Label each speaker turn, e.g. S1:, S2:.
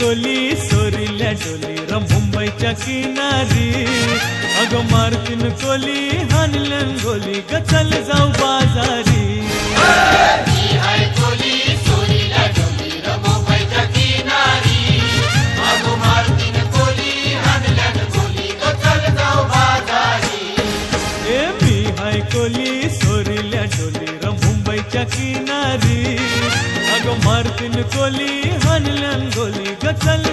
S1: कोली सोरील्या डोली र मुंबईच्या किनारी अगं मारतीन कोली हाणल्यान गोली ग चल जाऊ बाजारी कोली सोरील्या डोली र मुंबईच्या किनारी अगं मारतीन कोली हाणल्यान गोली ग चल